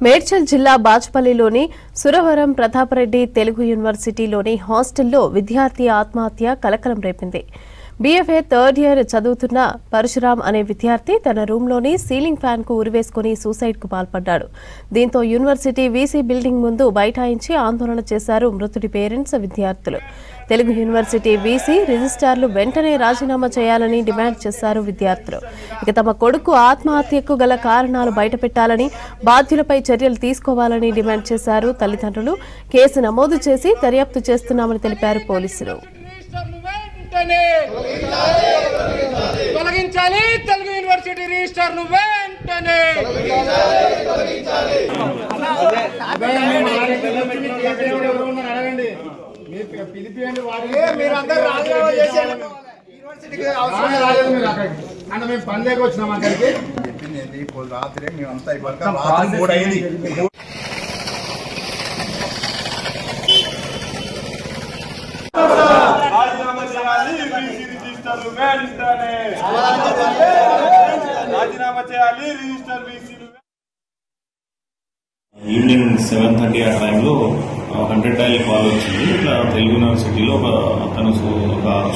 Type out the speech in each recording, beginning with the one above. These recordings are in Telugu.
మేడ్చల్ జిల్లా బాచ్పల్లిలోని సురవరం ప్రతాపరెడ్డి తెలుగు యూనివర్సిటీలోని హాస్టల్లో విద్యార్థి ఆత్మహత్య కలకలం రేపింది. బీఎఫ్ఏ థర్డ్ ఇయర్ చదువుతున్న పరశురాం అనే విద్యార్థి తన రూమ్లోని సీలింగ్ ఫ్యాన్ కు ఉరివేసుకుని సూసైడ్ కు పాల్పడ్డాడు. దీంతో యూనివర్సిటీ వీసీ బిల్డింగ్ ముందు బైఠాయించి ఆందోళన చేశారు మృతుడి పేరెంట్స్, విద్యార్థులు. తెలుగు యూనివర్సిటీ వీసీ రిజిస్ట్రార్లు వెంటనే రాజీనామా చేయాలని డిమాండ్ చేశారు విద్యార్థులు. ఇక తమ కొడుకు ఆత్మహత్యకు గల కారణాలు బయటపెట్టాలని, బాధ్యులపై చర్యలు తీసుకోవాలని డిమాండ్ చేశారు తల్లిదండ్రులు. కేసు నమోదు చేసి దర్యాప్తు చేస్తున్నామని తెలిపారు పోలీసులు. తొలగించాలి తెలుగు యూనివర్సిటీ రిజిస్ట్రార్ను వెంటనే పిలిపియండి. మీరందరూ రాజీనామా చేసేయాలి. యూనివర్సిటీకి అవసరం రాలేదు. మీరు అక్కడికి అంటే మేము పని లేక వచ్చినాం. అక్కడికి చెప్పింది రాత్రి మేమంతా రాత్రి కూడా అయింది. ఈవినింగ్ 7:30 ఆ టైంలో 100 డైల్ కాల్ వచ్చింది. ఇట్లా తెలుగు యూనివర్సిటీలో ఒక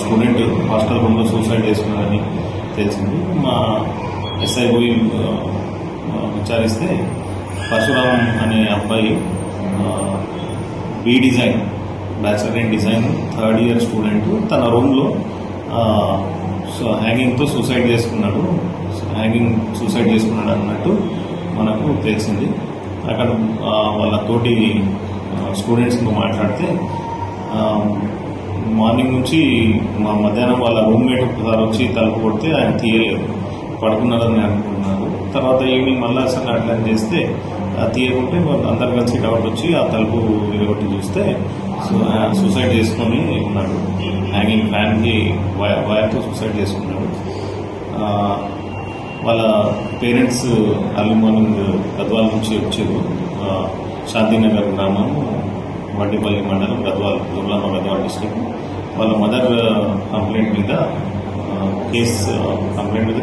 స్టూడెంట్ హాస్టల్ రూమ్లో సూసైడ్ చేసుకున్నారని తెలిసింది. మా ఎస్ఐ పోయి విచారిస్తే పరశురాం అనే అబ్బాయి B design, bachelor in design third year student, తన రూమ్లో హ్యాంగింగ్తో సూసైడ్ చేసుకున్నాడు అన్నట్టు మనకు తెలిసింది. అక్కడ వాళ్ళ తోటి స్టూడెంట్స్తో మాట్లాడితే మార్నింగ్ నుంచి మధ్యాహ్నం వాళ్ళ రూమ్మేట్ ఒకసారి వచ్చి తలుపు కొడితే ఆయన తీయలేదు, పడుకున్నారని అనుకుంటున్నారు. తర్వాత ఈవినింగ్ మళ్ళీ అసలు అట్లా చేస్తే తీయకుంటే అందరు కలిసి డౌట్ వచ్చి ఆ తలుపు విరగొట్టి చూస్తే సూసైడ్ చేసుకొని ఉన్నాడు. హ్యాంగింగ్ ఫ్యాన్కి వైర్తో సూసైడ్ చేసుకున్నాడు. వాళ్ళ పేరెంట్స్ అర్లీ మార్నింగ్ గద్వాల నుంచి వచ్చారు. శాంతినగర్ గ్రామం, వడ్డిపల్లి మండలం, గద్వాల డిస్ట్రిక్ట్. వాళ్ళ మదర్ కంప్లైంట్ మీద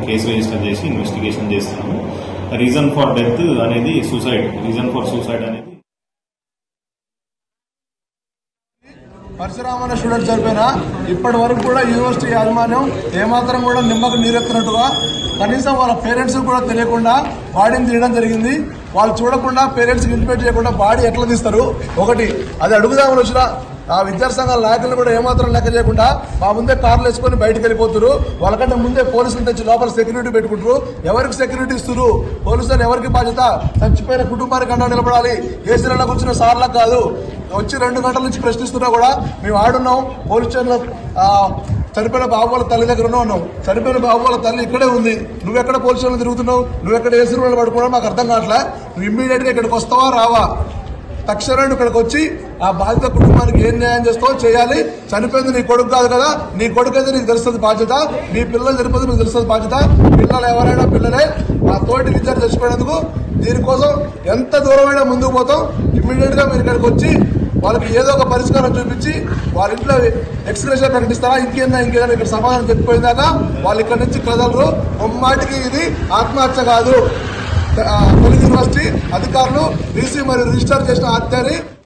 కేసు రిజిస్టర్ చేసి ఇన్వెస్టిగేషన్ చేస్తున్నాము. రీజన్ ఫర్ డెత్ అనేది రీజన్ ఫర్ సూసైడ్ అనేది పరశురాం అనే స్టూడెంట్ చనిపోయినా ఇప్పటి వరకు కూడా యూనివర్సిటీ యాజమాన్యం ఏమాత్రం కూడా నిమ్మకు నీరెత్తినట్టుగా, కనీసం వాళ్ళ పేరెంట్స్ కూడా తెలియకుండా బాడీని తీయడం జరిగింది. వాళ్ళు చూడకుండా, పేరెంట్స్కి ఇంటిమేట్ చేయకుండా బాడీ ఎట్లా తీస్తారు? ఒకటి అది అడుగుదామని వచ్చిన ఆ విద్యార్థి సంఘాల నాయకులను కూడా ఏమాత్రం లెక్క చేయకుండా మా ముందే కార్లు వేసుకొని బయటకు వెళ్ళిపోతున్నారు. వాళ్ళకంటే ముందే పోలీసులు తెచ్చి లోపల సెక్యూరిటీ పెట్టుకుంటారు. ఎవరికి సెక్యూరిటీ ఇస్తున్నారు? పోలీసులు ఎవరికి బాధ్యత? చచ్చిపోయిన కుటుంబానికి అండా నిలబడాలి. ఏసీలలో కూర్చున్న సార్లకు కాదు. వచ్చి 2 గంటల నుంచి ప్రశ్నిస్తున్నా కూడా మేము ఆడున్నాం. పోలీస్ స్టేషన్లో చనిపోయిన బాబు వాళ్ళ తల్లి దగ్గర ఉన్నాం. చనిపోయిన బాబు వాళ్ళ తల్లి ఇక్కడే ఉంది. నువ్వెక్కడ పోలీస్ స్టేషన్లో తిరుగుతున్నావు? నువ్వెక్కడ ఏసీ రూమ్లో పడుకున్నావు? మాకు అర్థం కావట్లే. నువ్వు ఇమ్మీడియట్గా ఇక్కడికి వస్తావా రావా? తక్షణం ఇక్కడికి వచ్చి ఆ బాధిత కుటుంబానికి ఏం న్యాయం చేస్తావో చేయాలి. చనిపోయింది నీ కొడుకు కాదు కదా, నీ కొడుకు అయితే నీకు తెలుస్తుంది బాధ్యత, నీ పిల్లలు చనిపోతే నీకు తెలుస్తుంది బాధ్యత. పిల్లలు ఎవరైనా పిల్లలే. మా తోటి విద్యార్థి చచ్చిపోయినందుకు దీనికోసం ఎంత దూరమైనా ముందుకు పోతాం. ఇమ్మీడియట్గా మీరు ఇక్కడికి వచ్చి వాళ్ళకి ఏదో ఒక పరిష్కారం చూపించి వాళ్ళ ఇంట్లో ఎక్స్ప్రెషన్ ప్రకటిస్తారా, ఇంకేదైనా ఇక్కడ సమాధానం చెప్పిపోయిందాక వాళ్ళు ఇక్కడ నుంచి కదలరు. ముమ్మాటికి ఇది ఆత్మహత్య కాదు. తెలుగు యూనివర్సిటీ అధికారులు వీసీ మరియు రిజిస్టర్ చేసిన హత్యని